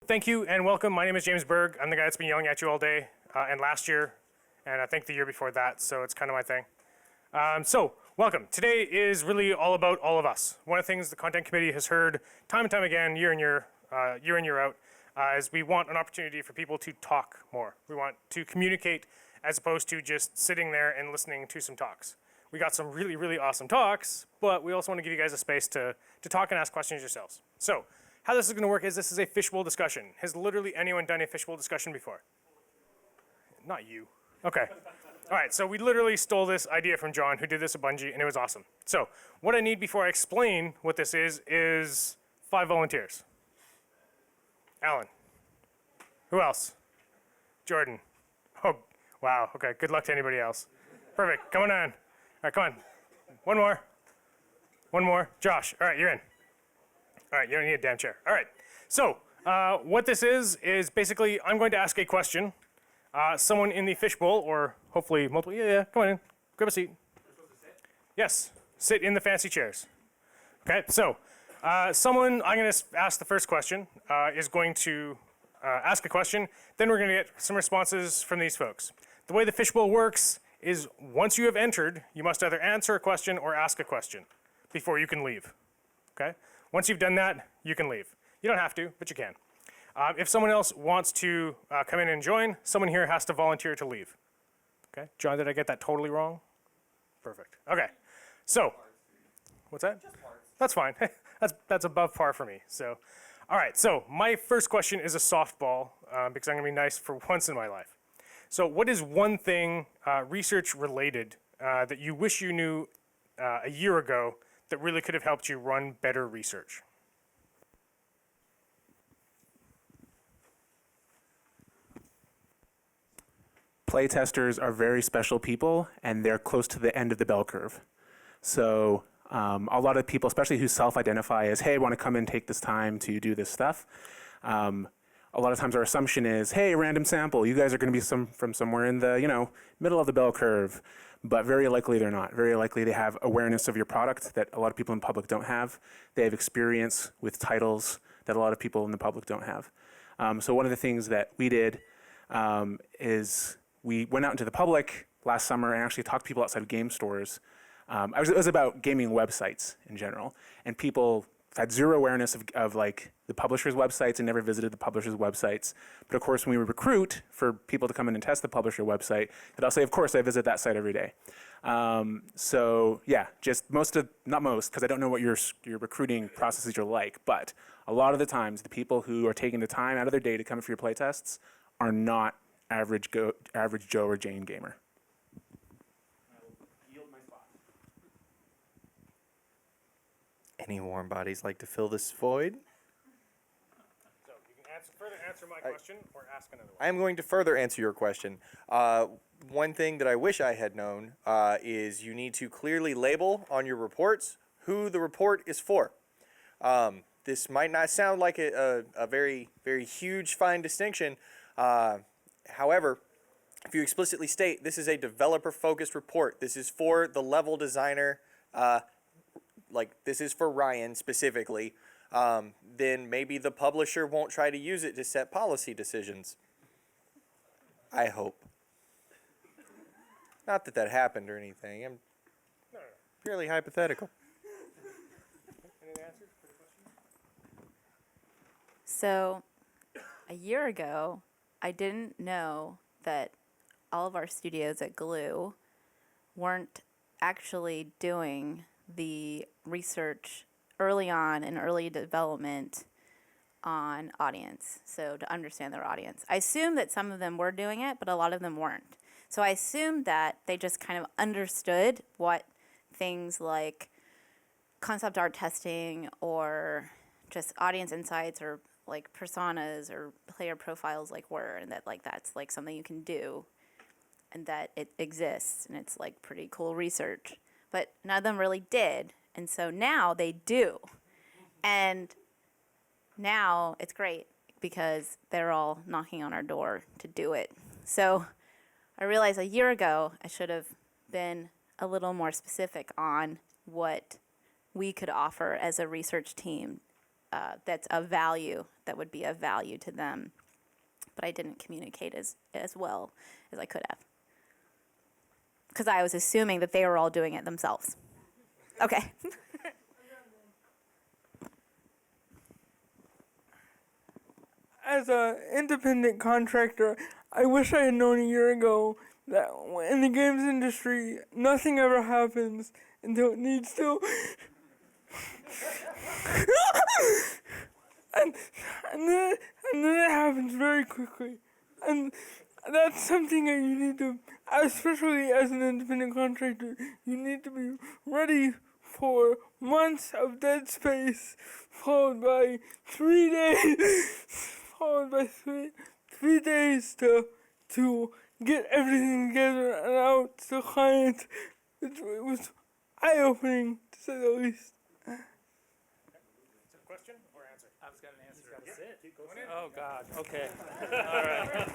Thank you and welcome. My name is James Berg. I'm the guy that's been yelling at you all day and last year, and I think the year before that, so it's kind of my thing. So, welcome. Today is really all about all of us. One of the things the content committee has heard time and time again, year in, year out, is we want an opportunity for people to talk more. We want to communicate as opposed to just sitting there and listening to some talks. We got some really, really awesome talks, but we also want to give you guys a space to talk and ask questions yourselves. So, how this is going to work is this is a fishbowl discussion. Has literally anyone done a fishbowl discussion before? Not you. Okay. All right, so we literally stole this idea from John, who did this at Bungie, and it was awesome. So what I need before I explain what this is 5 volunteers. Alan. Who else? Jordan. Oh, wow. Okay, good luck to anybody else. Perfect. Come on. All right, come on. One more. One more. Josh. All right, you're in. All right, you don't need a damn chair. All right, so what this is basically I'm going to ask a question. Someone in the fishbowl, or hopefully multiple, yeah, come on in, grab a seat. Yes, sit in the fancy chairs. Okay, so someone, I'm going to ask the first question, is going to ask a question, then we're going to get some responses from these folks. The way the fishbowl works is once you have entered, you must either answer a question or ask a question before you can leave, okay? Once you've done that, you can leave. You don't have to, but you can. If someone else wants to come in and join, someone here has to volunteer to leave. Okay, John, did I get that totally wrong? Perfect. Okay, so, what's that? Just parts. That's fine. that's above par for me. So, all right, so my first question is a softball because I'm gonna be nice for once in my life. So what is one thing research related that you wish you knew a year ago that really could have helped you run better research? Playtesters are very special people, and they're close to the end of the bell curve. So a lot of people, especially who self-identify as, hey, I want to come and take this time to do this stuff, a lot of times our assumption is, hey, random sample, you guys are going to be from somewhere in the middle of the bell curve. But very likely they're not. Very likely they have awareness of your product that a lot of people in the public don't have. They have experience with titles that a lot of people in the public don't have. So one of the things that we did is we went out into the public last summer and actually talked to people outside of game stores. It was about gaming websites in general. And people had zero awareness of like the publisher's websites and never visited the publisher's websites. But of course, when we recruit for people to come in and test the publisher website, I'll say, of course, I visit that site every day. So yeah, just not most, because I don't know what your recruiting processes are like, but a lot of the times, the people who are taking the time out of their day to come for your playtests are not average Joe or Jane gamer. Any warm bodies like to fill this void? So you can further answer my question or ask another one. I am going to further answer your question. One thing that I wish I had known is you need to clearly label on your reports who the report is for. This might not sound like a very, very huge, fine distinction. However, if you explicitly state this is a developer-focused report, this is for the level designer, like this is for Ryan specifically, then maybe the publisher won't try to use it to set policy decisions. I hope. Not that that happened or anything. I'm purely hypothetical. Any answers for the question? So, a year ago, I didn't know that all of our studios at Glue weren't actually doing the research early on in early development on audience, so to understand their audience. I assumed that some of them were doing it, but a lot of them weren't. So I assumed that they just kind of understood what things like concept art testing or just audience insights or like personas or player profiles like were, and that like that's like something you can do and that it exists and it's like pretty cool research. But none of them really did, and so now they do. And now it's great because they're all knocking on our door to do it. So I realized a year ago I should have been a little more specific on what we could offer as a research team that's of value, that would be of value to them. But I didn't communicate as well as I could have. Because I was assuming that they were all doing it themselves. Okay. As an independent contractor, I wish I had known a year ago that in the games industry, nothing ever happens until it needs to. and then it happens very quickly. And that's something that you need to, especially as an independent contractor, you need to be ready for months of dead space, followed by 3 days, followed by three days to get everything together and out to the client. It was eye-opening, to say the least. Question or answer? I was got an answer. Oh God. Okay. All right.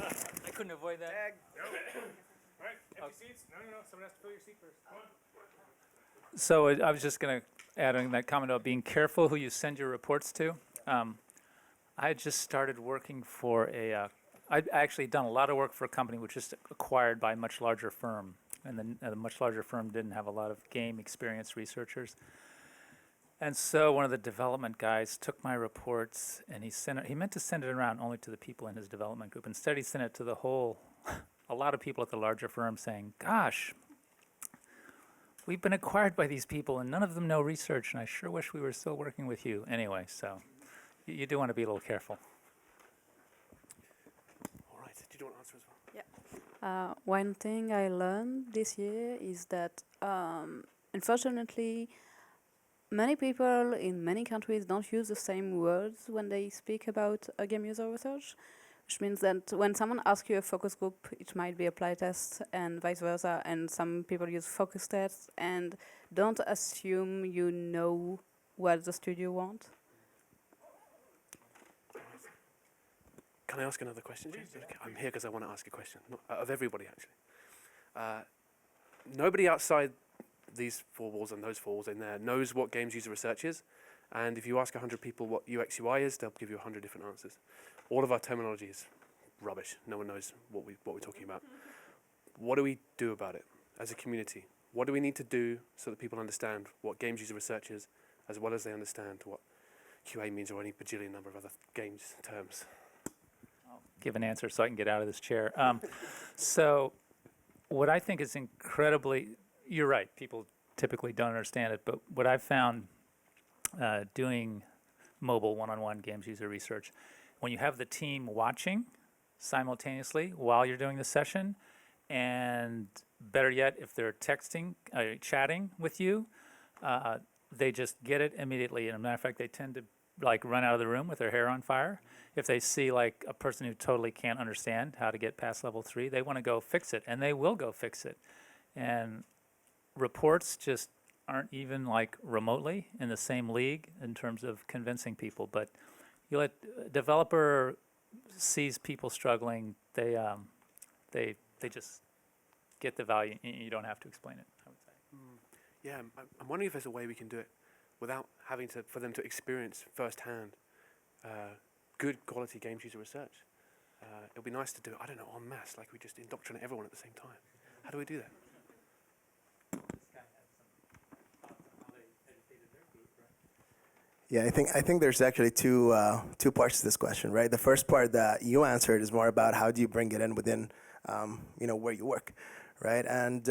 I couldn't avoid that. All right, empty seats? No. Someone has to fill your seat first. Come on. So I was just going to add on that comment about being careful who you send your reports to. I had just started working for I'd actually done a lot of work for a company which was acquired by a much larger firm. And the much larger firm didn't have a lot of game experience researchers. And so one of the development guys took my reports and he meant to send it around only to the people in his development group. Instead, he sent it to a lot of people at the larger firm saying, gosh, we've been acquired by these people and none of them know research and I sure wish we were still working with you. Anyway, so you do want to be a little careful. All right. Did you want to answer as well? One thing I learned this year is that, unfortunately, many people in many countries don't use the same words when they speak about a game user research, which means that when someone asks you a focus group, it might be a playtest and vice versa, and some people use focus tests and don't assume you know what the studio wants. Can I ask another question, James? Okay, I'm here because I want to ask a question, of everybody actually. Nobody outside these four walls and those four walls in there knows what games user research is, and if you ask 100 people what UX UI is, they'll give you 100 different answers. All of our terminology is rubbish. No one knows what we're talking about. What do we do about it as a community? What do we need to do so that people understand what games user research is, as well as they understand what QA means or any bajillion number of other games terms? Give an answer so I can get out of this chair. So what I think is incredibly, you're right, people typically don't understand it, but what I've found doing mobile one-on-one games user research, when you have the team watching simultaneously while you're doing the session, and better yet, if they're texting, chatting with you, they just get it immediately. And as a matter of fact, they tend to run out of the room with their hair on fire. If they see a person who totally can't understand how to get past level 3, they want to go fix it, and they will go fix it. And reports just aren't even remotely in the same league in terms of convincing people. But you let a developer sees people struggling, they just get the value. You don't have to explain it, I would say. Yeah, I'm wondering if there's a way we can do it without having for them to experience firsthand good quality games user research. It would be nice to do it, I don't know, en masse, we just indoctrinate everyone at the same time. How do we do that? Yeah, I think there's actually two parts to this question, right? The first part that you answered is more about how do you bring it in within, where you work, right? And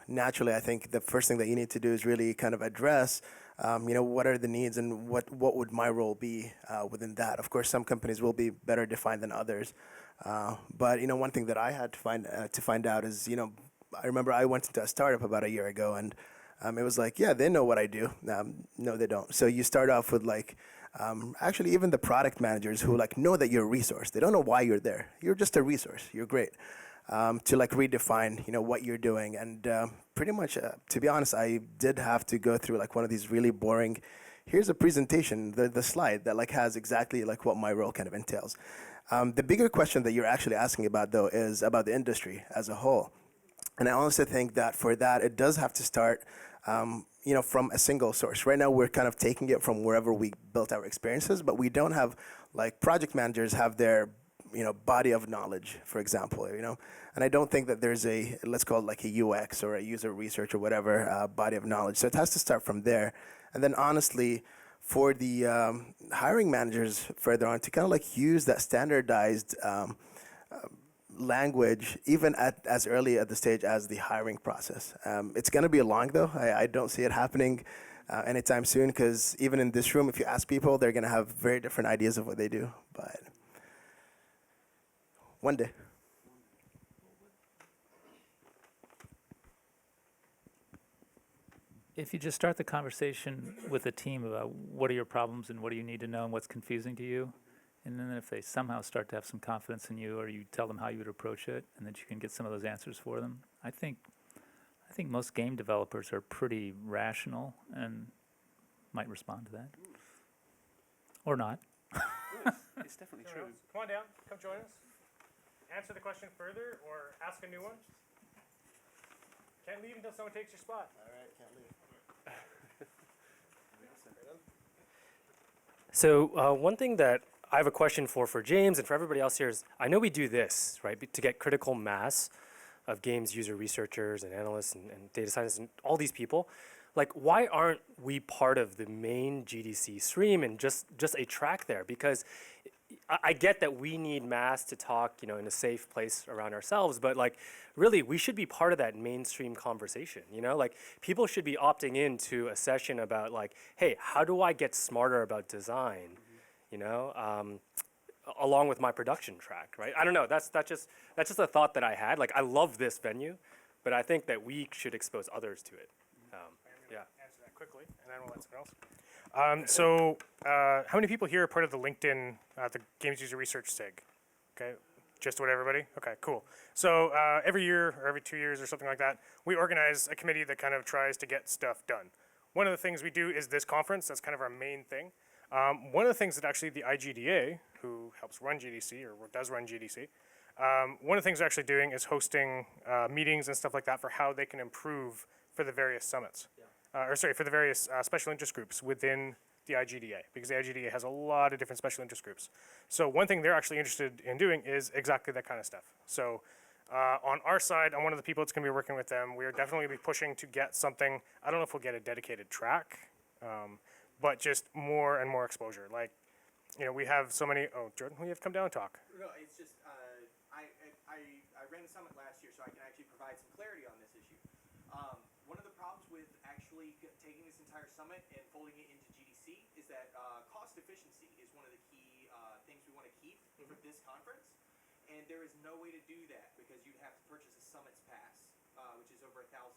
naturally, I think the first thing that you need to do is really kind of address, what are the needs and what would my role be within that. Of course, some companies will be better defined than others, but one thing that I had to find out is, I remember I went into a startup about a year ago, and it was yeah, they know what I do. No, they don't. So you start off with actually even the product managers who know that you're a resource. They don't know why you're there. You're just a resource. You're great. To redefine, what you're doing. And pretty much, to be honest, I did have to go through one of these really boring, here's a presentation, the slide that has exactly what my role kind of entails. The bigger question that you're actually asking about though is about the industry as a whole. And I honestly think that for that, it does have to start, from a single source. Right now, we're kind of taking it from wherever we built our experiences, but we don't have, like, project managers have their, body of knowledge, for example, And I don't think that there's a, let's call it like a UX or a user research or whatever, body of knowledge. So it has to start from there. And then honestly, for the hiring managers further on to kind of like use that standardized language even at as early at the stage as the hiring process. It's going to be long though. I don't see it happening anytime soon, because even in this room, if you ask people, they're going to have very different ideas of what they do. But one day. If you just start the conversation with a team about what are your problems and what do you need to know and what's confusing to you, and then if they somehow start to have some confidence in you, or you tell them how you would approach it, and that you can get some of those answers for them, I think most game developers are pretty rational and might respond to that, or not. It's definitely true. Come on down. Come join us. Answer the question further or ask a new one. Can't leave until someone takes your spot. All right, can't leave. So one thing that I have a question for James and for everybody else here is, I know we do this, right, to get critical mass of games user researchers and analysts and data scientists and all these people. Like, why aren't we part of the main GDC stream and just a track there? Because I get that we need mass to talk, in a safe place around ourselves, but like, really, we should be part of that mainstream conversation, Like, people should be opting into a session about like, hey, how do I get smarter about design, along with my production track, right? I don't know, that's just a thought that I had. Like, I love this venue, but I think that we should expose others to it. Yeah. Answer that quickly, and then we'll let someone else. How many people here are part of the LinkedIn, the Games User Research SIG? Okay, just about everybody? Okay, cool. So every year or every 2 years or something like that, we organize a committee that kind of tries to get stuff done. One of the things we do is this conference. That's kind of our main thing. One of the things that actually the IGDA, who helps run GDC or does run GDC, one of the things they're actually doing is hosting meetings and stuff like that for how they can improve for the various summits. For the various special interest groups within the IGDA, because the IGDA has a lot of different special interest groups. So one thing they're actually interested in doing is exactly that kind of stuff. So on our side, I'm one of the people that's going to be working with them. We are definitely going to be pushing to get something. I don't know if we'll get a dedicated track, but just more and more exposure. Like, we have so many. Oh, Jordan, will you have to come down and talk? No, it's just I ran the summit last year, so I can actually provide some clarity on this issue. One of the problems with actually taking this entire summit and folding it into GDC is that cost efficiency is one of the key things we want to keep for this conference, and there is no way to do that because you'd have to purchase a summit's pass, which is over $800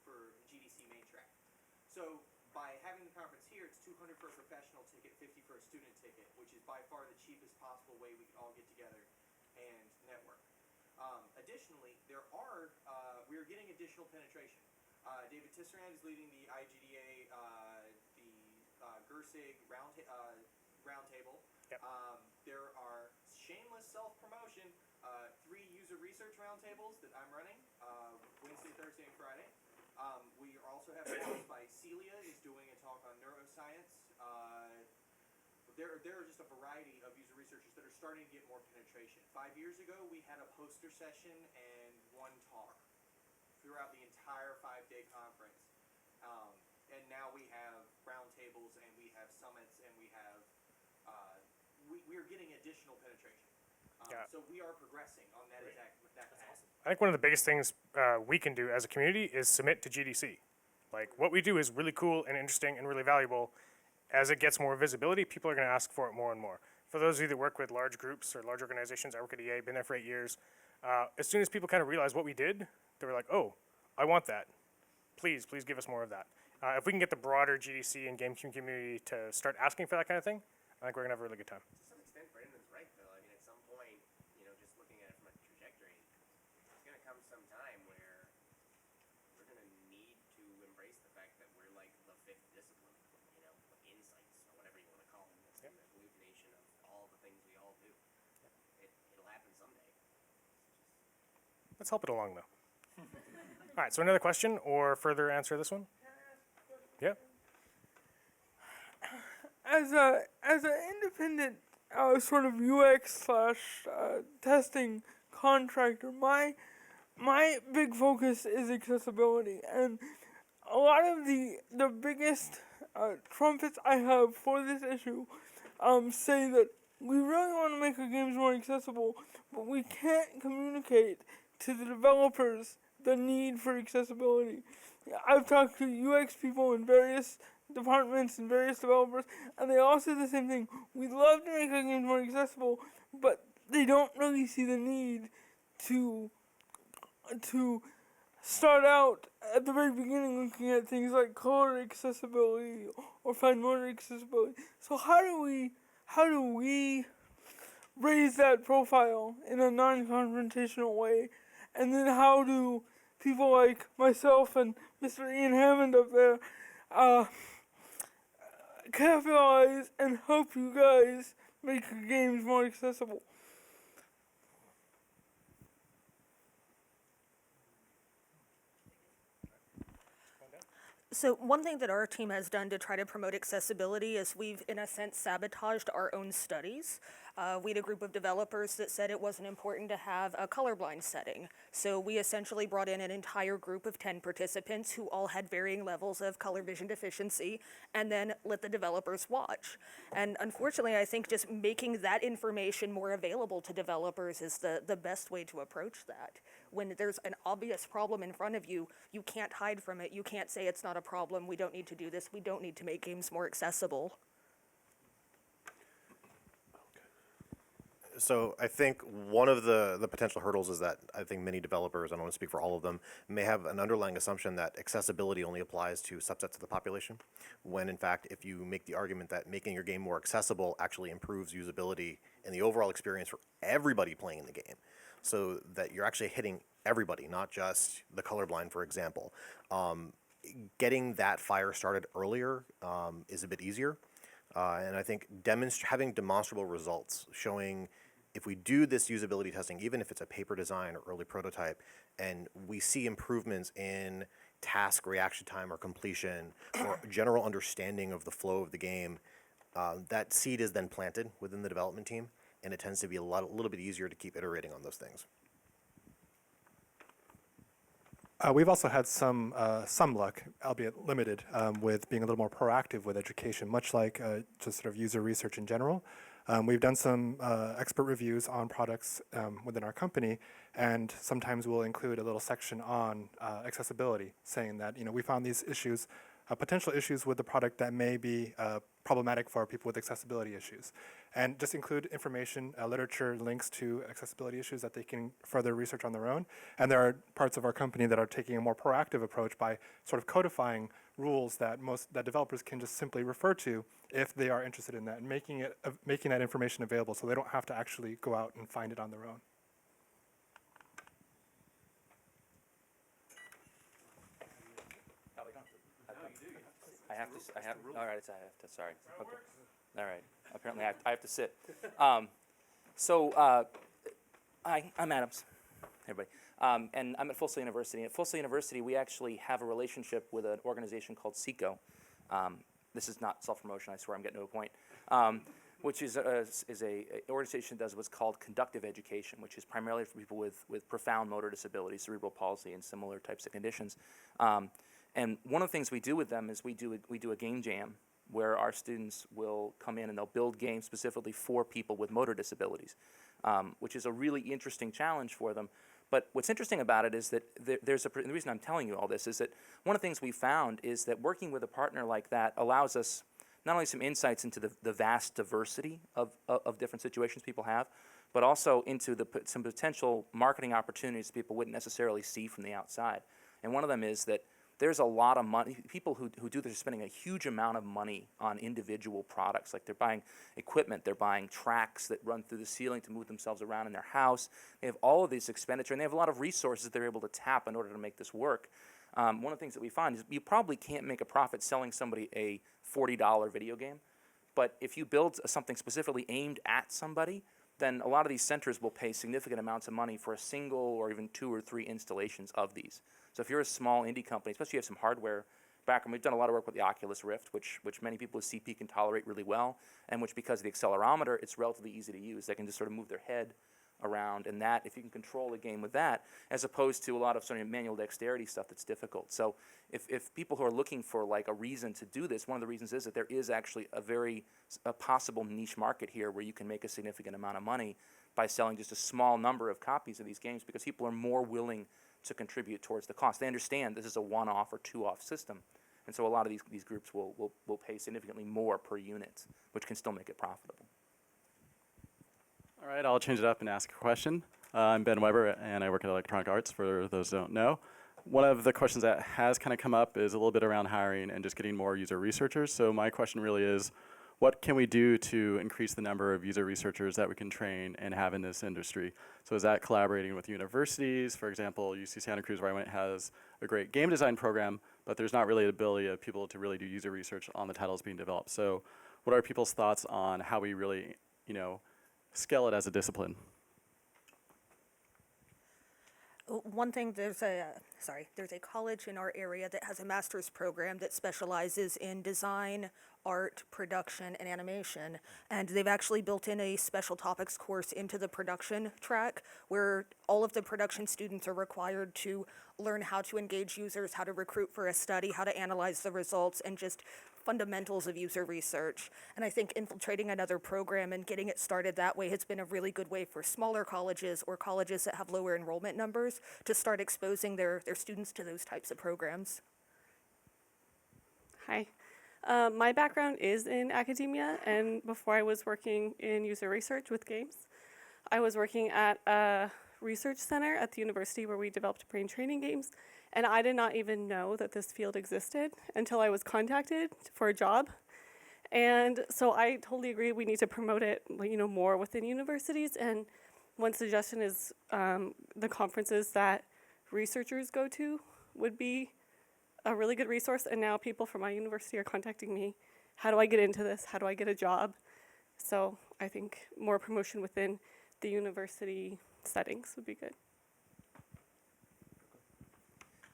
for GDC main track. So by having the conference here, it's $200 for a professional ticket, $50 for a student ticket, which is by far the cheapest possible way we can all get together and network. Additionally, we are getting additional penetration. David Tisserand is leading the IGDA, the GUR-SIG roundtable. Yep. There are shameless self-promotion, 3 user research roundtables that I'm running, Wednesday, Thursday, and Friday. We also have talks by Celia is doing a talk on neuroscience. There are just a variety of user researchers that are starting to get more penetration. 5 years ago, we had a poster session and 1 talk throughout the entire 5-day conference. And now we have roundtables and we have summits and we have, we are getting additional penetration. So we are progressing on that exact path. Awesome. I think one of the biggest things we can do as a community is submit to GDC. Like, what we do is really cool and interesting and really valuable. As it gets more visibility, people are going to ask for it more and more. For those of you that work with large groups or large organizations, I work at EA, been there for 8 years. As soon as people kind of realize what we did, they were like, oh, I want that. Please give us more of that. If we can get the broader GDC and game community to start asking for that kind of thing, I think we're going to have a really good time. To some extent, Brendan's right, though. I mean, at some point, just looking at it from a trajectory, there's going to come some time where we're going to need to embrace the fact that we're like the 5th discipline, insights, or whatever you want to call them. It's an agglutination of all the things we all do. It'll happen someday. Let's help it along, though. All right, so another question or further answer this one? Yeah. As an independent sort of UX slash testing contractor, my big focus is accessibility, and a lot of the biggest trumpets I have for this issue say that we really want to make our games more accessible, but we can't communicate to the developers the need for accessibility. I've talked to UX people in various departments and various developers, and they all say the same thing. We'd love to make our games more accessible, but they don't really see the need to start out at the very beginning looking at things like color accessibility or fine motor accessibility. So how do we raise that profile in a non-confrontational way? And then how do people like myself and Mr. Ian Hammond up there capitalize and help you guys make your games more accessible? So one thing that our team has done to try to promote accessibility is we've, in a sense, sabotaged our own studies. We had a group of developers that said it wasn't important to have a colorblind setting. So we essentially brought in an entire group of 10 participants who all had varying levels of color vision deficiency and then let the developers watch. And unfortunately, I think just making that information more available to developers is the best way to approach that. When there's an obvious problem in front of you, you can't hide from it. You can't say it's not a problem. We don't need to do this. We don't need to make games more accessible. So I think one of the potential hurdles is that I think many developers, I don't want to speak for all of them, may have an underlying assumption that accessibility only applies to subsets of the population, when in fact, if you make the argument that making your game more accessible actually improves usability and the overall experience for everybody playing in the game, so that you're actually hitting everybody, not just the colorblind, for example. Getting that fire started earlier is a bit easier. And I think having demonstrable results, showing if we do this usability testing, even if it's a paper design or early prototype, and we see improvements in task reaction time or completion or general understanding of the flow of the game, that seed is then planted within the development team, and it tends to be a little bit easier to keep iterating on those things. We've also had some luck, albeit limited, with being a little more proactive with education, much like just sort of user research in general. We've done some expert reviews on products within our company, and sometimes we'll include a little section on accessibility, saying that we found these issues, potential issues with the product that may be problematic for people with accessibility issues, and just include information, literature, links to accessibility issues that they can further research on their own. And there are parts of our company that are taking a more proactive approach by sort of codifying rules that developers can just simply refer to if they are interested in that, and making that information available so they don't have to actually go out and find it on their own. All right, sorry. Okay. All right, apparently I have to sit. I'm Adams, everybody. And I'm at Full Sail University. At Full Sail University, we actually have a relationship with an organization called SECO. This is not self-promotion, I swear I'm getting to a point. Which is a organization that does what's called conductive education, which is primarily for people with profound motor disabilities, cerebral palsy, and similar types of conditions. And one of the things we do with them is we do a game jam where our students will come in and they'll build games specifically for people with motor disabilities, which is a really interesting challenge for them. But what's interesting about it is that the reason I'm telling you all this is that one of the things we found is that working with a partner like that allows us not only some insights into the vast diversity of different situations people have, but also into some potential marketing opportunities people wouldn't necessarily see from the outside. And one of them is that there's a lot of money. People who do this are spending a huge amount of money on individual products. Like they're buying equipment, they're buying tracks that run through the ceiling to move themselves around in their house. They have all of these expenditure, and they have a lot of resources they're able to tap in order to make this work. One of the things that we find is you probably can't make a profit selling somebody a $40 video game, but if you build something specifically aimed at somebody, then a lot of these centers will pay significant amounts of money for a single or even 2 or 3 installations of these. So if you're a small indie company, especially if you have some hardware background, we've done a lot of work with the Oculus Rift, which many people with CP can tolerate really well, and which because of the accelerometer, it's relatively easy to use. They can just sort of move their head around, and that, if you can control the game with that, as opposed to a lot of sort of manual dexterity stuff that's difficult. So if people who are looking for like a reason to do this, one of the reasons is that there is actually a possible niche market here where you can make a significant amount of money by selling just a small number of copies of these games, because people are more willing to contribute towards the cost. They understand this is a one-off or two-off system, and so a lot of these groups will pay significantly more per unit, which can still make it profitable. All right, I'll change it up and ask a question. I'm Ben Weber, and I work at Electronic Arts, for those who don't know. One of the questions that has kind of come up is a little bit around hiring and just getting more user researchers. So my question really is, what can we do to increase the number of user researchers that we can train and have in this industry? So is that collaborating with universities? For example, UC Santa Cruz, where I went, has a great game design program, but there's not really the ability of people to really do user research on the titles being developed. So what are people's thoughts on how we really, scale it as a discipline? One thing, there's a college in our area that has a master's program that specializes in design, art, production, and animation. And they've actually built in a special topics course into the production track where all of the production students are required to learn how to engage users, how to recruit for a study, how to analyze the results, and just fundamentals of user research. And I think infiltrating another program and getting it started that way has been a really good way for smaller colleges or colleges that have lower enrollment numbers to start exposing their students to those types of programs. Hi. My background is in academia, and before I was working in user research with games, I was working at a research center at the university where we developed brain training games, and I did not even know that this field existed until I was contacted for a job. And so I totally agree we need to promote it, more within universities. And one suggestion is the conferences that researchers go to would be a really good resource. And now people from my university are contacting me. How do I get into this? How do I get a job? So I think more promotion within the university settings would be good.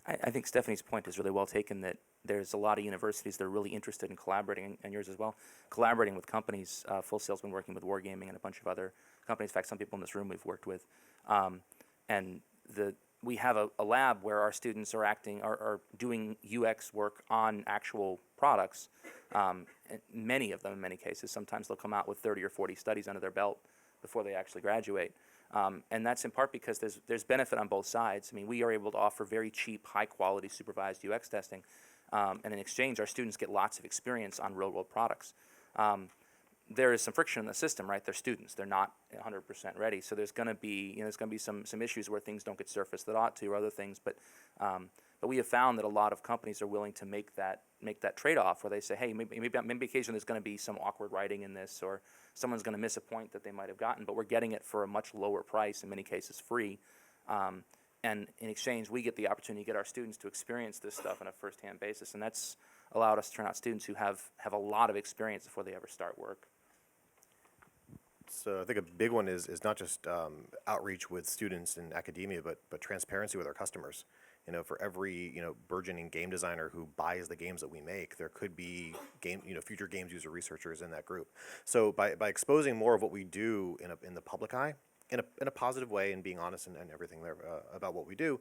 I think Stephanie's point is really well taken, that there's a lot of universities that are really interested in collaborating, and yours as well, collaborating with companies. Full Sail's been working with Wargaming and a bunch of other companies. In fact, some people in this room we've worked with. We have a lab where our students are doing UX work on actual products. And many of them, in many cases, sometimes they'll come out with 30 or 40 studies under their belt before they actually graduate. And that's in part because there's benefit on both sides. I mean, we are able to offer very cheap, high-quality supervised UX testing, and in exchange, our students get lots of experience on real-world products. There is some friction in the system, right? They're students; they're not 100% ready. So there's going to be, some issues where things don't get surfaced that ought to, or other things. But we have found that a lot of companies are willing to make that trade-off, where they say, hey, maybe occasionally there's going to be some awkward writing in this, or someone's going to miss a point that they might have gotten, but we're getting it for a much lower price, in many cases free. And in exchange, we get the opportunity to get our students to experience this stuff on a first-hand basis, and that's allowed us to turn out students who have a lot of experience before they ever start work. So I think a big one is not just outreach with students in academia, but transparency with our customers. For every burgeoning game designer who buys the games that we make, there could be future games user researchers in that group. So by exposing more of what we do in the public eye, in a positive way, and being honest and everything there about what we do,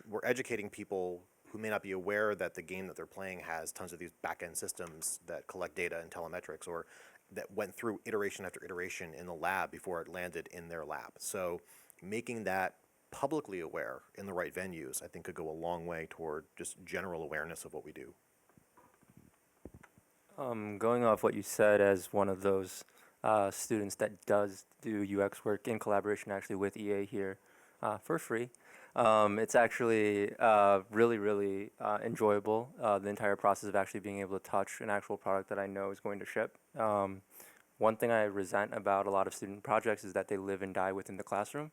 we're educating people who may not be aware that the game that they're playing has tons of these back-end systems that collect data and telemetrics, or that went through iteration after iteration in the lab before it landed in their lab. So making that publicly aware in the right venues, I think, could go a long way toward just general awareness of what we do. Going off what you said, as one of those students that does do UX work in collaboration actually with EA here for free, it's actually really, really enjoyable, the entire process of actually being able to touch an actual product that I know is going to ship. One thing I resent about a lot of student projects is that they live and die within the classroom.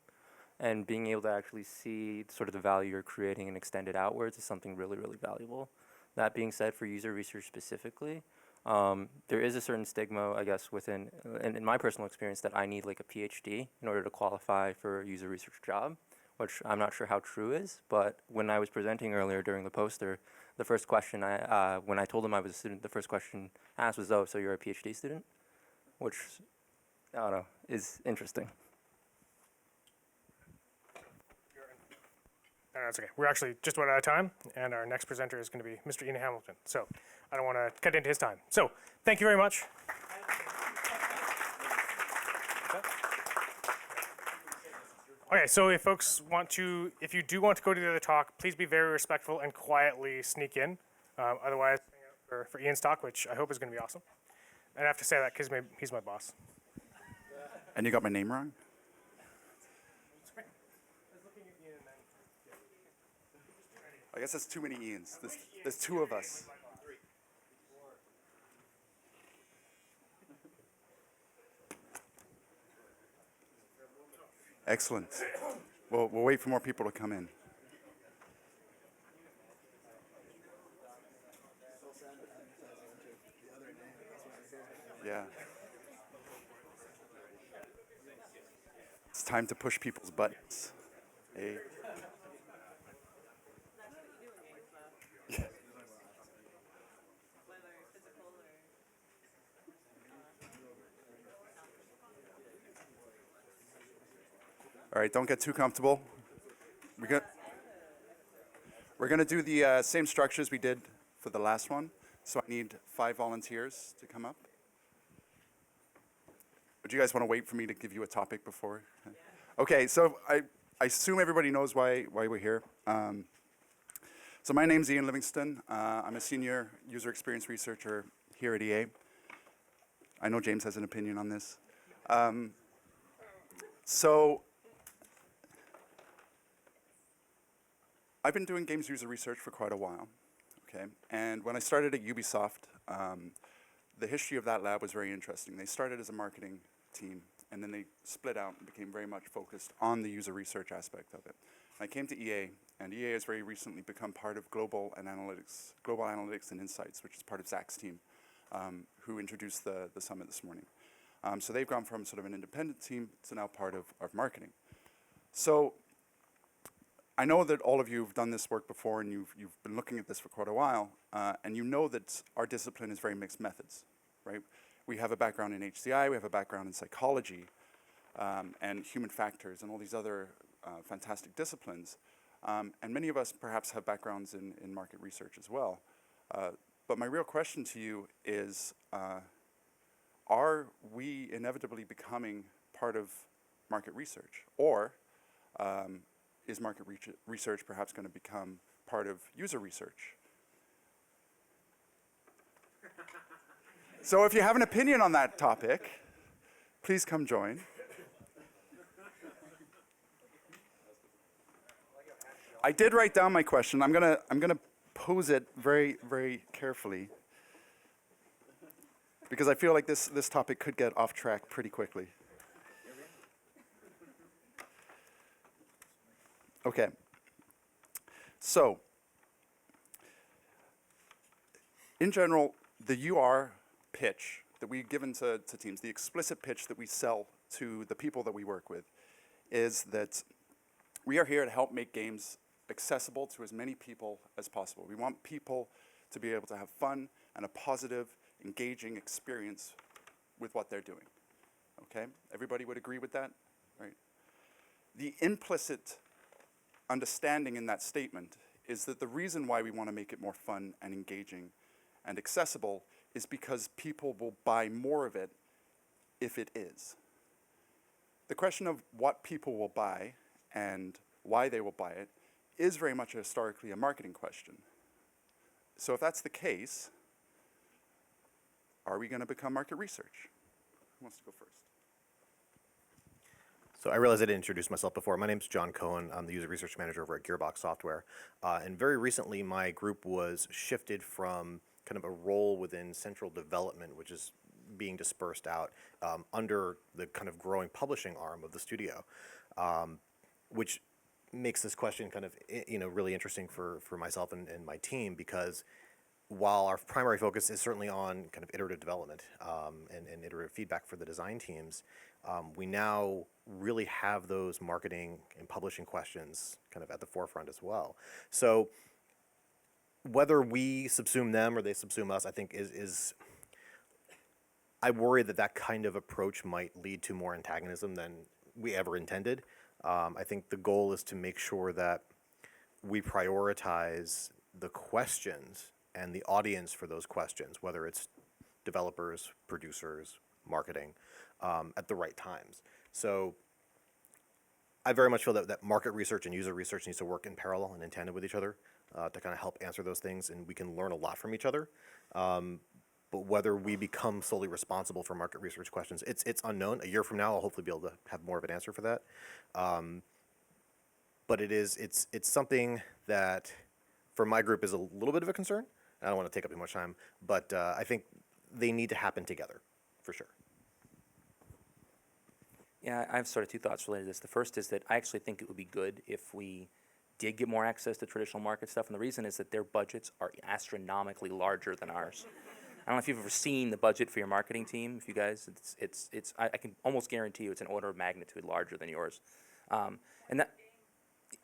And being able to actually see sort of the value you're creating and extend it outwards is something really, really valuable. That being said, for user research specifically, there is a certain stigma, I guess, within, in my personal experience, that I need like a PhD in order to qualify for a user research job, which I'm not sure how true is. But when I was presenting earlier during the poster, the first question when I told them I was a student, the first question asked was, "Oh, so you're a PhD student?" Which, I don't know, is interesting. That's okay. We're actually just about out of time, and our next presenter is going to be Mr. Gina Hamilton. So I don't want to cut into his time. So thank you very much. Okay, so if you do want to go to the other talk, please be very respectful and quietly sneak in. Otherwise, for Ian's talk, which I hope is going to be awesome. And I have to say that because he's my boss. And you got my name wrong? I guess that's too many Ians. There's two of us. Excellent. Well, we'll wait for more people to come in. Yeah. It's time to push people's buttons. Hey. All right, don't get too comfortable. We're gonna do the same structures we did for the last one. So I need 5 volunteers to come up. Would you guys want to wait for me to give you a topic before? Okay, so I assume everybody knows why we're here. So my name's Ian Livingston. I'm a senior user experience researcher here at EA. I know James has an opinion on this. So I've been doing games user research for quite a while, okay? And when I started at Ubisoft, the history of that lab was very interesting. They started as a marketing team, and then they split out and became very much focused on the user research aspect of it. I came to EA, and EA has very recently become part of Global Analytics and Insights, which is part of Zach's team, who introduced the summit this morning. So they've gone from sort of an independent team to now part of marketing. So I know that all of you have done this work before, and you've been looking at this for quite a while, and you know that our discipline is very mixed methods, right? We have a background in HCI, we have a background in psychology, and human factors, and all these other fantastic disciplines. And many of us perhaps have backgrounds in market research as well. But my real question to you is, are we inevitably becoming part of market research? Or is market research perhaps going to become part of user research? So if you have an opinion on that topic, please come join. I did write down my question. I'm gonna pose it very, very carefully because I feel like this topic could get off track pretty quickly. Okay. So, in general, the UR pitch that we've given to teams, the explicit pitch that we sell to the people that we work with, is that we are here to help make games accessible to as many people as possible. We want people to be able to have fun and a positive, engaging experience with what they're doing. Okay? Everybody would agree with that? Right? The implicit understanding in that statement is that the reason why we want to make it more fun and engaging and accessible is because people will buy more of it if it is. The question of what people will buy and why they will buy it is very much historically a marketing question. So if that's the case, are we going to become market research? Who wants to go first? So I realized I didn't introduce myself before. My name's John Cohen. I'm the user research manager over at Gearbox Software. And very recently, my group was shifted from kind of a role within central development, which is being dispersed out under the kind of growing publishing arm of the studio, which makes this question kind of really interesting for myself and my team, because while our primary focus is certainly on kind of iterative development and iterative feedback for the design teams, we now really have those marketing and publishing questions kind of at the forefront as well. So whether we subsume them or they subsume us, I think is I worry that kind of approach might lead to more antagonism than we ever intended. I think the goal is to make sure that we prioritize the questions and the audience for those questions, whether it's developers, producers, marketing, at the right times. So I very much feel that market research and user research needs to work in parallel and in tandem with each other to kind of help answer those things, and we can learn a lot from each other. But whether we become solely responsible for market research questions, it's unknown. A year from now, I'll hopefully be able to have more of an answer for that. But it's something that, for my group, is a little bit of a concern. I don't want to take up too much time, but I think they need to happen together, for sure. Yeah, I have sort of two thoughts related to this. The first is that I actually think it would be good if we did get more access to traditional market stuff, and the reason is that their budgets are astronomically larger than ours. I don't know if you've ever seen the budget for your marketing team. If you guys, I can almost guarantee you it's an order of magnitude larger than yours, and that,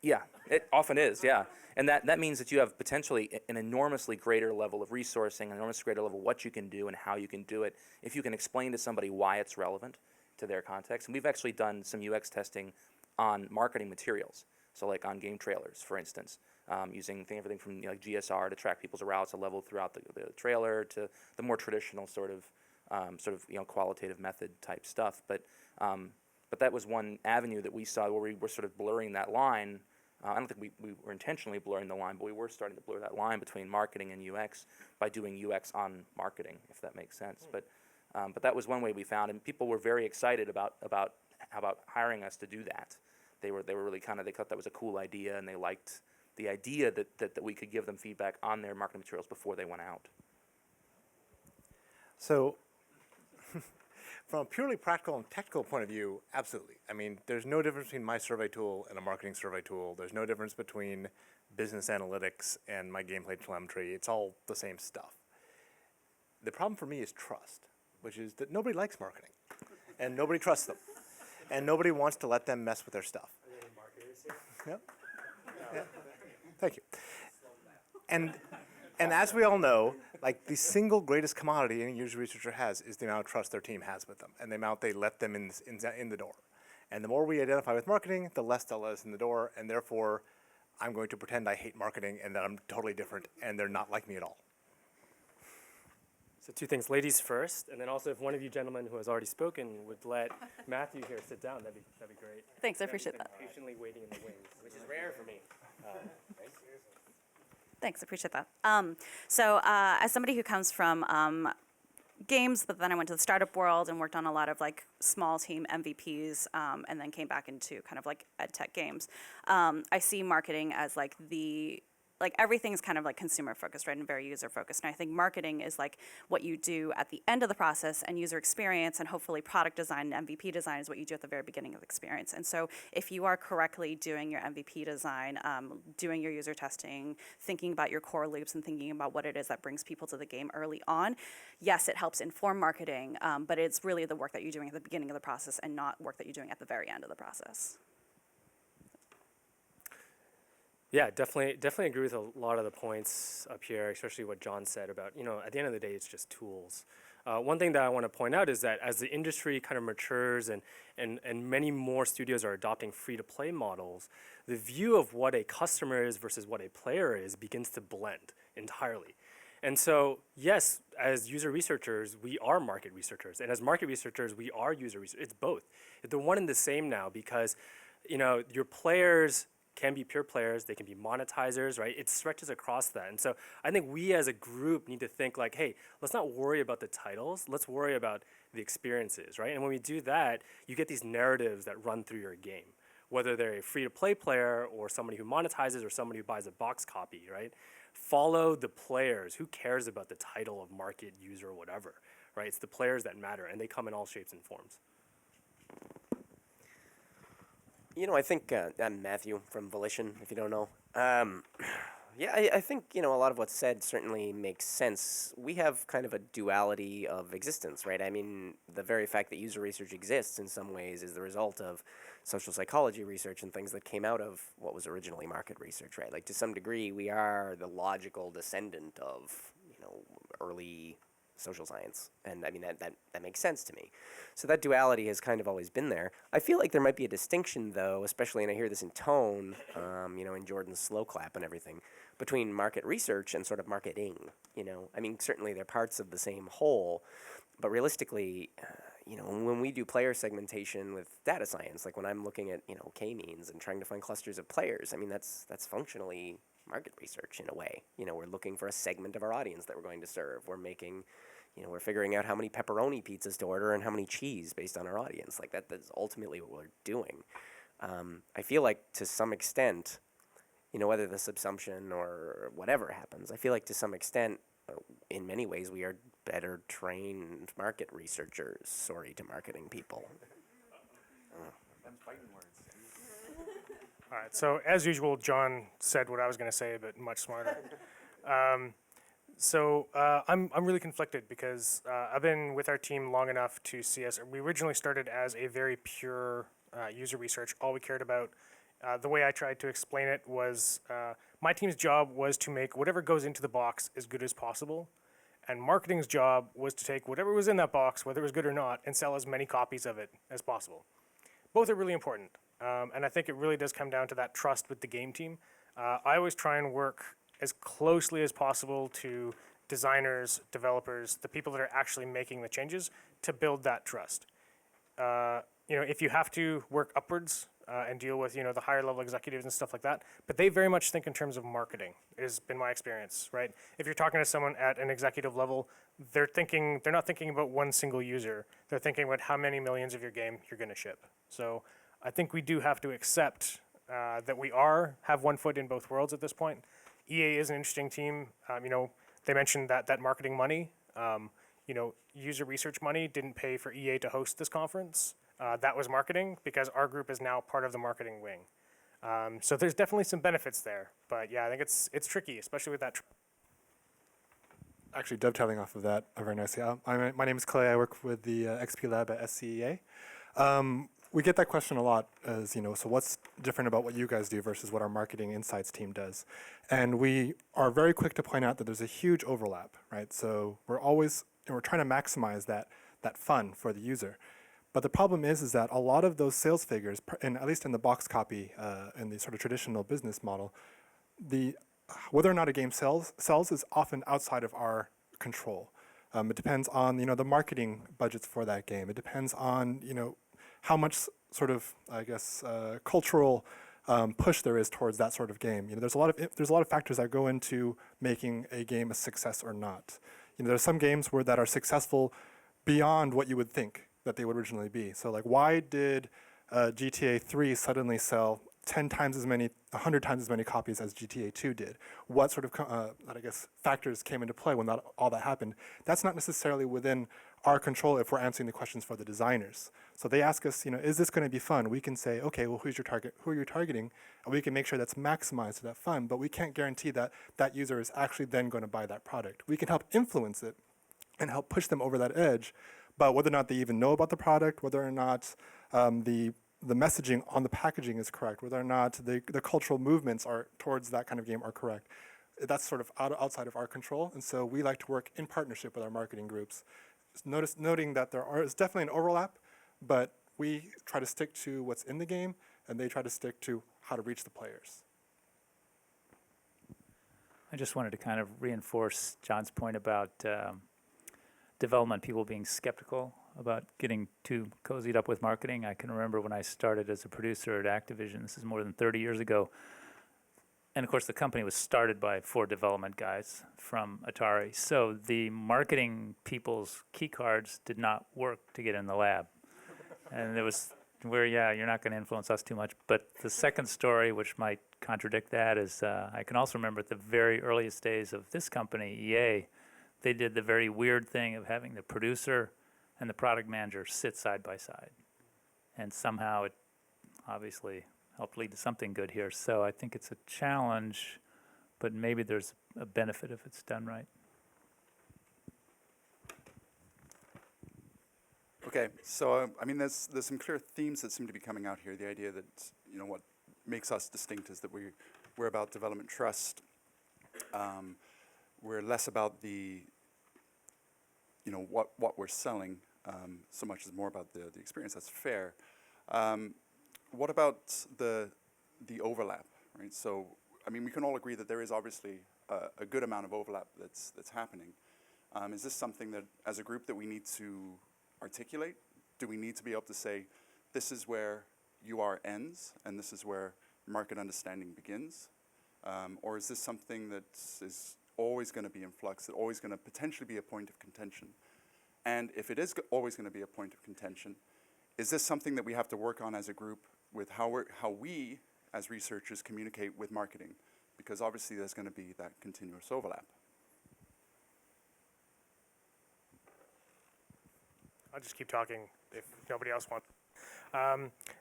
yeah, it often is, yeah, and that means that you have potentially an enormously greater level of resourcing, an enormously greater level of what you can do and how you can do it. If you can explain to somebody why it's relevant to their context, and we've actually done some UX testing on marketing materials. So like on game trailers, for instance, using everything from like GSR to track people's routes, a level throughout the trailer, to the more traditional sort of qualitative method type stuff. But that was one avenue that we saw where we were sort of blurring that line. I don't think we were intentionally blurring the line, but we were starting to blur that line between marketing and UX by doing UX on marketing, if that makes sense. But that was one way we found, and people were very excited about hiring us to do that. They were really they thought that was a cool idea, and they liked the idea that we could give them feedback on their marketing materials before they went out. So from a purely practical and technical point of view, absolutely. I mean, there's no difference between my survey tool and a marketing survey tool. There's no difference between business analytics and my gameplay telemetry. It's all the same stuff. The problem for me is trust, which is that nobody likes marketing, and nobody trusts them. And nobody wants to let them mess with their stuff. Are there any marketers here? Yep. Yeah. Thank you. And as we all know, like the single greatest commodity any user researcher has is the amount of trust their team has with them and the amount they let them in the door. And the more we identify with marketing, the less they'll let us in the door, and therefore I'm going to pretend I hate marketing and that I'm totally different and they're not like me at all. So two things, ladies first, and then also if one of you gentlemen who has already spoken would let Matthew here sit down, that'd be great. Thanks, I appreciate that. Patiently waiting in the wings, which is rare for me. Thanks, I appreciate that. As somebody who comes from games, but then I went to the startup world and worked on a lot of like small team MVPs, and then came back into kind of like ed tech games. I see marketing as like everything's kind of like consumer focused, right, and very user focused. And I think marketing is like what you do at the end of the process, and user experience and hopefully product design and MVP design is what you do at the very beginning of the experience. And so if you are correctly doing your MVP design, doing your user testing, thinking about your core loops and thinking about what it is that brings people to the game early on, yes, it helps inform marketing, but it's really the work that you're doing at the beginning of the process and not work that you're doing at the very end of the process. Yeah, definitely agree with a lot of the points up here, especially what John said about, at the end of the day, it's just tools. One thing that I want to point out is that as the industry kind of matures and many more studios are adopting free-to-play models, the view of what a customer is versus what a player is begins to blend entirely. And so, yes, as user researchers, we are market researchers. And as market researchers, we are user researchers. It's both. They're one and the same now because, your players can be pure players, they can be monetizers, right? It stretches across that. And so I think we as a group need to think like, hey, let's not worry about the titles, let's worry about the experiences, right? And when we do that, you get these narratives that run through your game, whether they're a free-to-play player or somebody who monetizes or somebody who buys a box copy, right? Follow the players. Who cares about the title of market, user, whatever, right? It's the players that matter, and they come in all shapes and forms. I think I'm Matthew from Volition, if you don't know. Yeah, I think, a lot of what's said certainly makes sense. We have kind of a duality of existence, right? I mean, the very fact that user research exists in some ways is the result of social psychology research and things that came out of what was originally market research, right? Like, to some degree, we are the logical descendant of, early social science. And I mean, that makes sense to me. So that duality has kind of always been there. I feel like there might be a distinction, though, especially, and I hear this in tone, in Jordan's slow clap and everything, between market research and sort of marketing. I mean, certainly they're parts of the same whole, but realistically, when we do player segmentation with data science, like when I'm looking at, k-means and trying to find clusters of players, I mean, that's functionally market research in a way. We're looking for a segment of our audience that we're going to serve. We're making, we're figuring out how many pepperoni pizzas to order and how many cheese based on our audience. Like that's ultimately what we're doing. I feel like to some extent, whether this assumption or whatever happens, I feel like to some extent, in many ways, we are better trained market researchers. Sorry to marketing people. All right, so as usual, John said what I was going to say, but much smarter. I'm really conflicted because I've been with our team long enough to see us. We originally started as a very pure user research. All we cared about, the way I tried to explain it was my team's job was to make whatever goes into the box as good as possible. And marketing's job was to take whatever was in that box, whether it was good or not, and sell as many copies of it as possible. Both are really important. And I think it really does come down to that trust with the game team. I always try and work as closely as possible to designers, developers, the people that are actually making the changes to build that trust. If you have to work upwards and deal with, the higher level executives and stuff like that, but they very much think in terms of marketing, has been my experience, right? If you're talking to someone at an executive level, they're not thinking about one single user. They're thinking about how many millions of your game you're going to ship. So I think we do have to accept that we have one foot in both worlds at this point. EA is an interesting team. They mentioned that marketing money, user research money didn't pay for EA to host this conference. That was marketing because our group is now part of the marketing wing. So there's definitely some benefits there. But yeah, I think it's tricky, especially with that. Actually, dovetailing off of that very nicely. My name is Clay. I work with the XP Lab at SCEA. We get that question a lot as, so what's different about what you guys do versus what our marketing insights team does? And we are very quick to point out that there's a huge overlap, right? So we're trying to maximize that fun for the user. But the problem is that a lot of those sales figures, and at least in the box copy, in the sort of traditional business model, whether or not a game sells is often outside of our control. It depends on, the marketing budgets for that game. It depends on, how much sort of, cultural push there is towards that sort of game. There's a lot of factors that go into making a game a success or not. There's some games that are successful beyond what you would think that they would originally be. So like, why did GTA 3 suddenly sell 100 times as many copies as GTA 2 did? What sort of, factors came into play when all that happened? That's not necessarily within our control if we're answering the questions for the designers. So they ask us, is this going to be fun? We can say, okay, well, who's your target? Who are you targeting? And we can make sure that's maximized to that fun, but we can't guarantee that that user is actually then going to buy that product. We can help influence it and help push them over that edge, but whether or not they even know about the product, whether or not the messaging on the packaging is correct, whether or not the cultural movements are towards that kind of game are correct, that's sort of outside of our control. And so we like to work in partnership with our marketing groups, noting that is definitely an overlap, but we try to stick to what's in the game, and they try to stick to how to reach the players. I just wanted to kind of reinforce John's point about development people being skeptical about getting too cozied up with marketing. I can remember when I started as a producer at Activision, this is more than 30 years ago, and of course the company was started by 4 development guys from Atari. So the marketing people's key cards did not work to get in the lab. And it was you're not going to influence us too much. But the second story, which might contradict that, is I can also remember at the very earliest days of this company, EA, they did the very weird thing of having the producer and the product manager sit side by side. And somehow it obviously helped lead to something good here. So I think it's a challenge but maybe there's a benefit if it's done right. Okay, so I mean, there's some clear themes that seem to be coming out here. The idea that, you know, what makes us distinct is that we're about development trust. We're less about the, you know, what we're selling, so much as more about the experience. That's fair. What about the overlap, right? So, I mean, we can all agree that there is obviously a good amount of overlap that's happening. Is this something that, as a group, that we need to articulate? Do we need to be able to say, this is where UR ends, and this is where market understanding begins? Or is this something that is always going to be in flux, that always going to potentially be a point of contention? And if it is always going to be a point of contention, is this something that we have to work on as a group with how we, as researchers, communicate with marketing? Because obviously there's going to be that continuous overlap. I'll just keep talking if nobody else wants.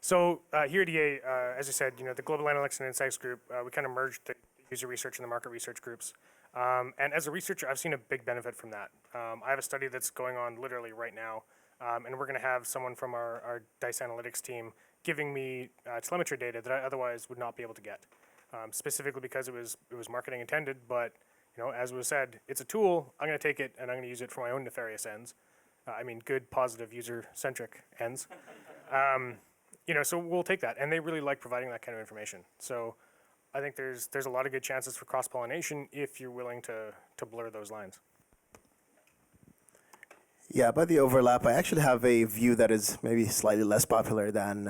So here at EA, as I said, you know, the Global Analytics and Insights group, we kind of merged the user research and the market research groups. And as a researcher, I've seen a big benefit from that. I have a study that's going on literally right now, and we're going to have someone from our DICE Analytics team giving me telemetry data that I otherwise would not be able to get, specifically because it was marketing intended. But you know, as was said, it's a tool. I'm going to take it and I'm going to use it for my own nefarious ends. I mean, good, positive, user-centric ends. You know, so we'll take that, and they really like providing that kind of information. So I think there's a lot of good chances for cross-pollination if you're willing to blur those lines. Yeah, about the overlap, I actually have a view that is maybe slightly less popular than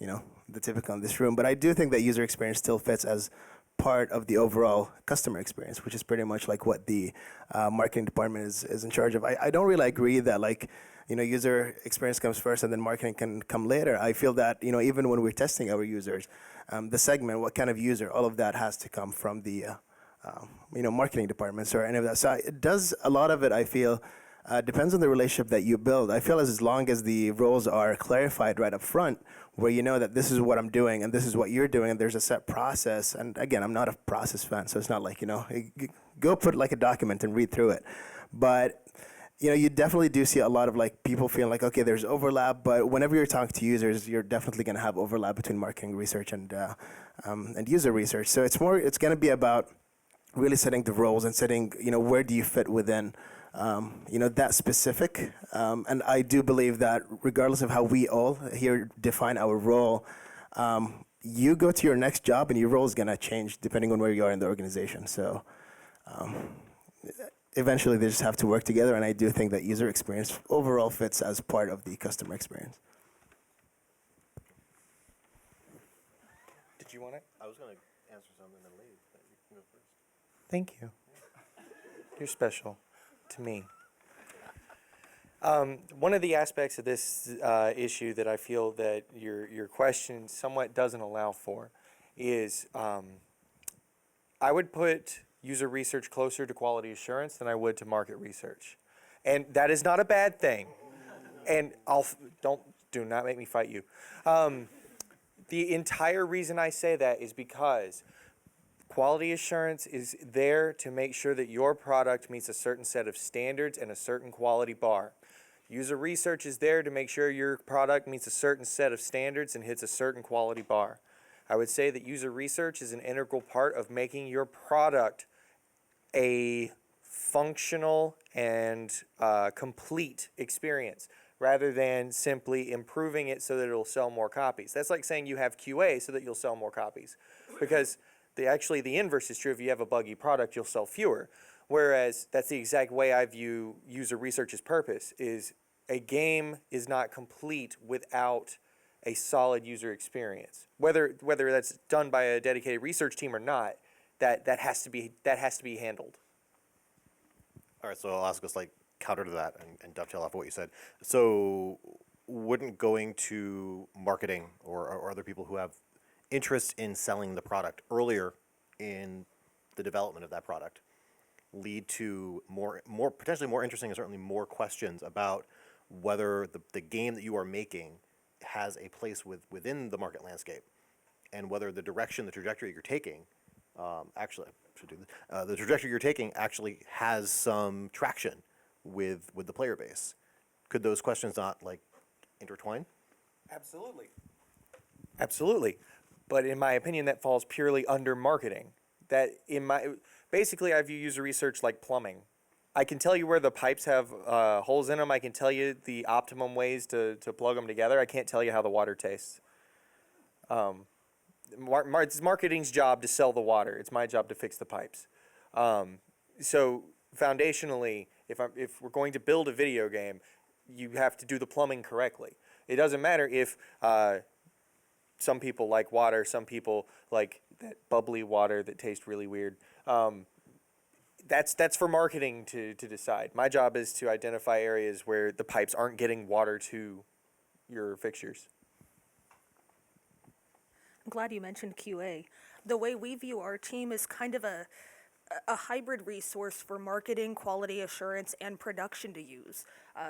you know, the typical in this room. But I do think that user experience still fits as part of the overall customer experience, which is pretty much like what the marketing department is in charge of. I don't really agree that, like, you know, user experience comes first and then marketing can come later. I feel that, you know, even when we're testing our users, the segment, what kind of user, all of that has to come from the you know, marketing departments or any of that. So it does, a lot of it, I feel, depends on the relationship that you build. I feel as long as the roles are clarified right up front, where you know that this is what I'm doing and this is what you're doing, and there's a set process. And again, I'm not a process fan, so it's not like, you know, go put like a document and read through it. But you know, you definitely do see a lot of like people feeling like, okay, there's overlap, but whenever you're talking to users, you're definitely going to have overlap between marketing research and user research. So it's going to be about really setting the roles and setting, you know, where do you fit within, you know, that specific. And I do believe that regardless of how we all here define our role, you go to your next job and your role is going to change depending on where you are in the organization. So eventually they just have to work together, and I do think that user experience overall fits as part of the customer experience. Did you want it? I was going to answer something and leave, but you can go first. Thank you. You're special to me. One of the aspects of this issue that I feel that your question somewhat doesn't allow for is I would put user research closer to quality assurance than I would to market research. And that is not a bad thing. And do not make me fight you. The entire reason I say that is because quality assurance is there to make sure that your product meets a certain set of standards and a certain quality bar. User research is there to make sure your product meets a certain set of standards and hits a certain quality bar. I would say that user research is an integral part of making your product a functional and complete experience, rather than simply improving it so that it'll sell more copies. That's like saying you have QA so that you'll sell more copies. Because the inverse is true. If you have a buggy product, you'll sell fewer. Whereas that's the exact way I view user research's purpose, is a game is not complete without a solid user experience. Whether that's done by a dedicated research team or not, that has to be handled. All right, so I'll ask a slight counter to that and dovetail off of what you said. So wouldn't going to marketing or other people who have interest in selling the product earlier in the development of that product lead to more potentially more interesting and certainly more questions about whether the game that you are making has a place within the market landscape, and whether the direction, the trajectory you're taking actually, I should do this. The trajectory you're taking actually has some traction with the player base. Could those questions not like intertwine? Absolutely. Absolutely. But in my opinion, that falls purely under marketing. Basically, I view user research like plumbing. I can tell you where the pipes have holes in them. I can tell you the optimum ways to plug them together. I can't tell you how the water tastes. It's marketing's job to sell the water. It's my job to fix the pipes. So foundationally, if we're going to build a video game, you have to do the plumbing correctly. It doesn't matter if some people like water, some people like that bubbly water that tastes really weird. That's for marketing to decide. My job is to identify areas where the pipes aren't getting water to your fixtures. I'm glad you mentioned QA. The way we view our team is kind of a hybrid resource for marketing, quality assurance, and production to use.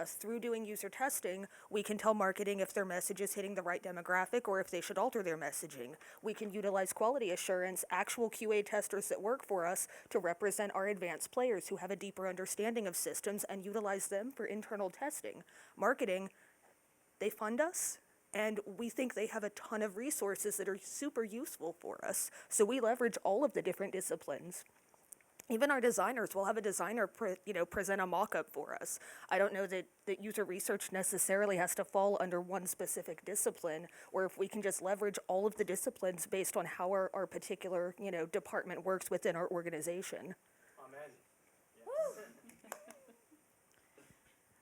Through doing user testing, we can tell marketing if their message is hitting the right demographic or if they should alter their messaging. We can utilize quality assurance, actual QA testers that work for us, to represent our advanced players who have a deeper understanding of systems and utilize them for internal testing. Marketing, they fund us, and we think they have a ton of resources that are super useful for us. So we leverage all of the different disciplines. Even our designers will have a designer present a mock-up for us. I don't know that user research necessarily has to fall under one specific discipline, or if we can just leverage all of the disciplines based on how our particular department works within our organization.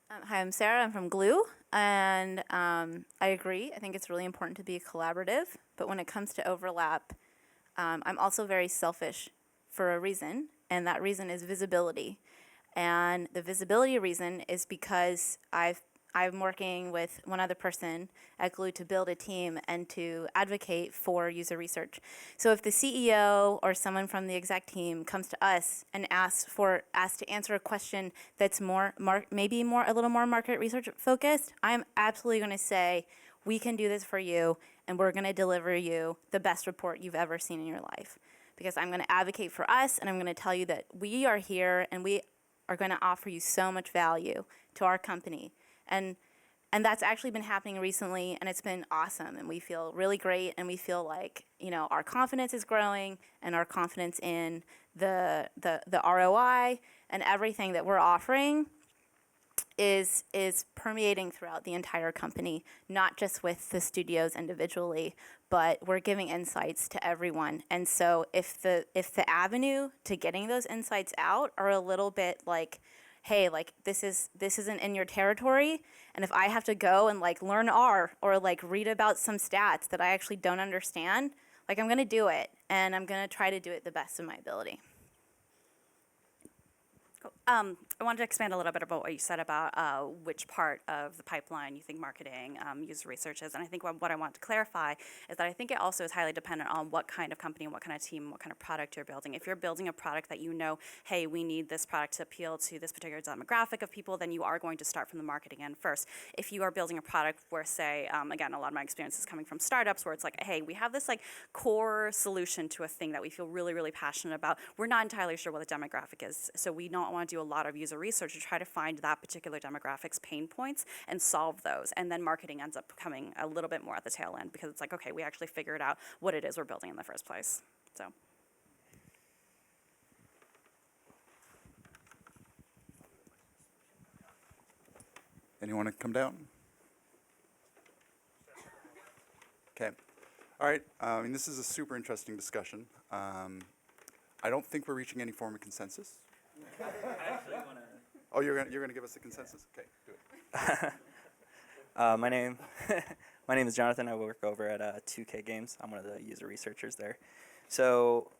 Hi, I'm Sarah. I'm from GLUE, and I agree. I think it's really important to be collaborative, but when it comes to overlap, I'm also very selfish for a reason, and that reason is visibility. And the visibility reason is because I'm working with one other person at GLUE to build a team and to advocate for user research. So if the CEO or someone from the exec team comes to us and asks to answer a question that's a little more market research focused, I'm absolutely going to say, we can do this for you, and we're going to deliver you the best report you've ever seen in your life. Because I'm going to advocate for us, and I'm going to tell you that we are here, and we are going to offer you so much value to our company. And that's actually been happening recently, and it's been awesome, and we feel really great, and we feel like our confidence is growing, and our confidence in the ROI and everything that we're offering is permeating throughout the entire company, not just with the studios individually, but we're giving insights to everyone. And so if the avenue to getting those insights out are a little bit like, hey, like this isn't in your territory, and if I have to go and like learn R or like read about some stats that I actually don't understand, like I'm gonna do it, and I'm gonna try to do it the best of my ability. Cool. I wanted to expand a little bit about what you said about which part of the pipeline you think marketing, user research is. And I think what I want to clarify is that I think it also is highly dependent on what kind of company, what kind of team, what kind of product you're building. If you're building a product that hey, we need this product to appeal to this particular demographic of people, then you are going to start from the marketing end first. If you are building a product where, say, again, a lot of my experience is coming from startups where it's like, hey, we have this like core solution to a thing that we feel really, really passionate about. We're not entirely sure what the demographic is, so we don't want to do a lot of user research to try to find that particular demographic's pain points and solve those. And then marketing ends up coming a little bit more at the tail end because it's like, okay, we actually figured out what it is we're building in the first place. So. Anyone want to come down? Okay. All right. This is a super interesting discussion. I don't think we're reaching any form of consensus. Oh, you're gonna give us a consensus? Okay, do it. My name is Jonathan. I work over at 2K Games. I'm one of the user researchers there. So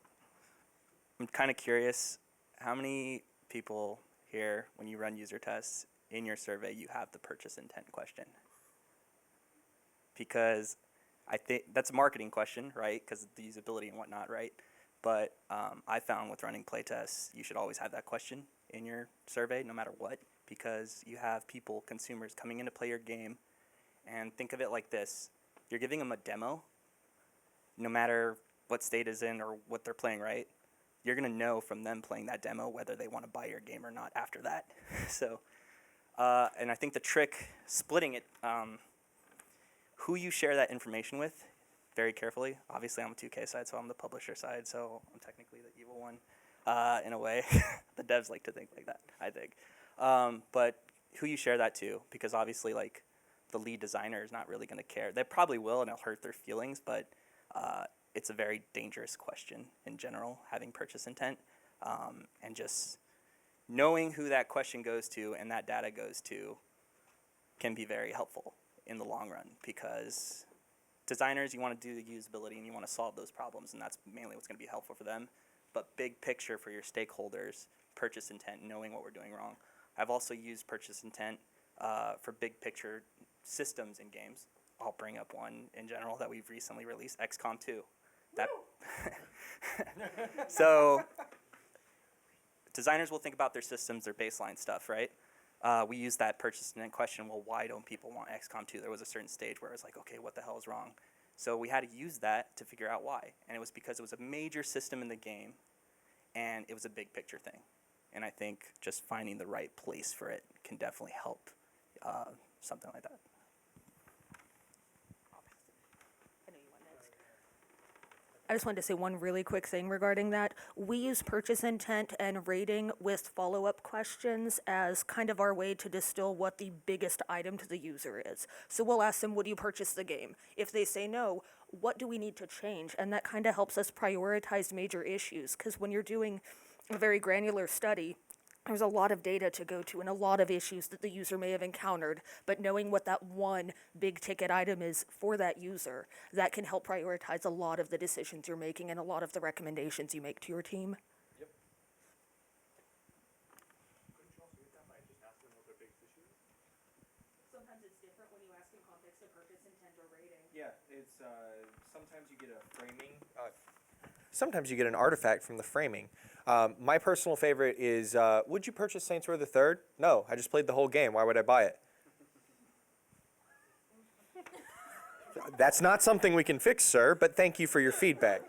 I'm kind of curious, how many people here, when you run user tests in your survey, you have the purchase intent question? Because I think that's a marketing question, right? Because of the usability and whatnot, right? But I found with running playtests, you should always have that question in your survey, no matter what, because you have people, consumers, coming in to play your game, and think of it like this. You're giving them a demo, no matter what state is in or what they're playing, right? You're going to know from them playing that demo whether they want to buy your game or not after that. So, and I think the trick, splitting it, who you share that information with, very carefully. Obviously, I'm a 2K side, so I'm the publisher side, so I'm technically the evil one in a way. The devs like to think like that, I think. But who you share that to, because obviously, like, the lead designer is not really going to care. They probably will, and it'll hurt their feelings, but it's a very dangerous question in general, having purchase intent, and just knowing who that question goes to and that data goes to can be very helpful in the long run, because designers, you want to do the usability and you want to solve those problems, and that's mainly what's going to be helpful for them. But big picture for your stakeholders, purchase intent, knowing what we're doing wrong. I've also used purchase intent for big picture systems in games. I'll bring up one in general that we've recently released, Xcom 2. That so designers will think about their systems, their baseline stuff, right? We use that purchase intent question, well, why don't people want XCOM 2? There was a certain stage where it was like, okay, what the hell is wrong? So we had to use that to figure out why. And it was because it was a major system in the game, and it was a big picture thing. And I think just finding the right place for it can definitely help something like that. I just wanted to say one really quick thing regarding that. We use purchase intent and rating with follow-up questions as kind of our way to distill what the biggest item to the user is. So we'll ask them, would you purchase the game? If they say no, what do we need to change? And that kind of helps us prioritize major issues, because when you're doing a very granular study, there's a lot of data to go to and a lot of issues that the user may have encountered, but knowing what that one big ticket item is for that user, that can help prioritize a lot of the decisions you're making and a lot of the recommendations you make to your team. Yep. Sometimes it's different when you ask in context of purchase intent or rating. Yeah, it's sometimes you get a framing. Sometimes you get an artifact from the framing. My personal favorite is, would you purchase Saints Row the Third? No, I just played the whole game. Why would I buy it? That's not something we can fix, sir, but thank you for your feedback.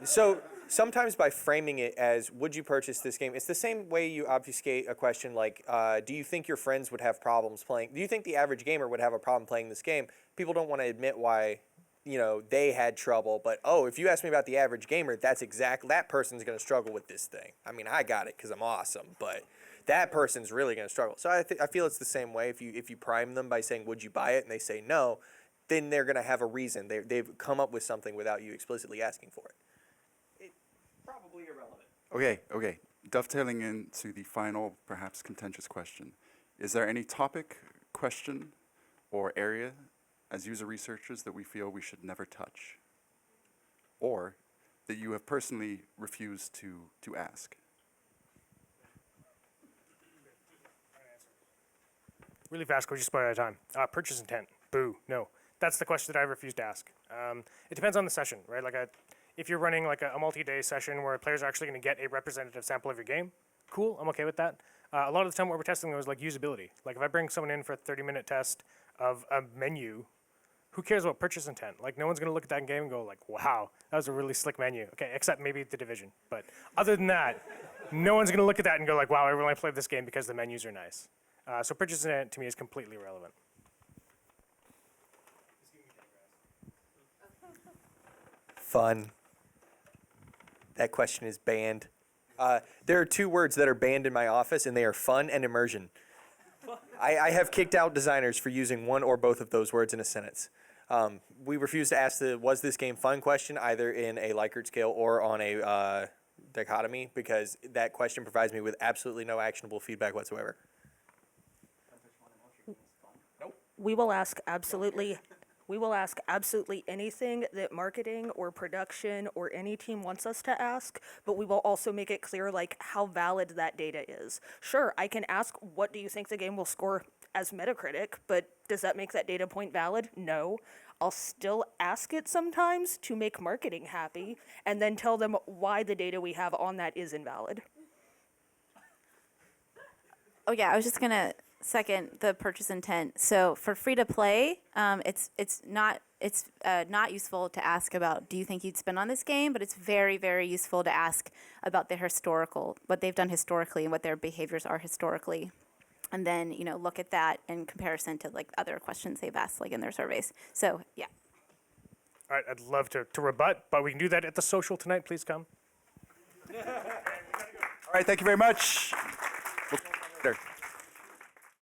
So sometimes by framing it as, would you purchase this game, it's the same way you obfuscate a question like, do you think your friends would have problems playing, do you think the average gamer would have a problem playing this game? People don't want to admit why, you know, they had trouble, but oh, if you ask me about the average gamer, that's exactly, that person's going to struggle with this thing. I mean, I got it because I'm awesome, but that person's really going to struggle. So I feel it's the same way. If you prime them by saying, would you buy it, and they say no, then they're going to have a reason. They've come up with something without you explicitly asking for it. It's probably irrelevant. Okay. Dovetailing into the final, perhaps contentious question, is there any topic, question, or area as user researchers that we feel we should never touch, or that you have personally refused to ask? Really fast, we're just about out of time. Purchase intent, boo, no. That's the question that I refuse to ask. It depends on the session, right? Like if you're running like a multi-day session where players are actually going to get a representative sample of your game, cool, I'm okay with that. A lot of the time what we're testing though is like usability. Like if I bring someone in for a 30-minute test of a menu, who cares about purchase intent? Like no one's going to look at that game and go like, wow, that was a really slick menu. Okay, except maybe The Division. But other than that, no one's going to look at that and go like, wow, I really played this game because the menus are nice. So purchase intent to me is completely irrelevant. Fun. That question is banned. There are two words that are banned in my office, and they are fun and immersion. I have kicked out designers for using one or both of those words in a sentence. We refuse to ask the was this game fun question either in a Likert scale or on a dichotomy, because that question provides me with absolutely no actionable feedback whatsoever. We will ask absolutely anything that marketing or production or any team wants us to ask, but we will also make it clear like how valid that data is. Sure, I can ask, what do you think the game will score as Metacritic, but does that make that data point valid? No. I'll still ask it sometimes to make marketing happy, and then tell them why the data we have on that is invalid. Oh yeah, I was just gonna second the purchase intent. So for free to play, it's not useful to ask about do you think you'd spend on this game, but it's very, very useful to ask about their what they've done historically and what their behaviors are historically. And then, look at that in comparison to like other questions they've asked like in their surveys. So yeah. All right, I'd love to rebut, but we can do that at the social tonight. Please come. All right, thank you very much. We'll see you later.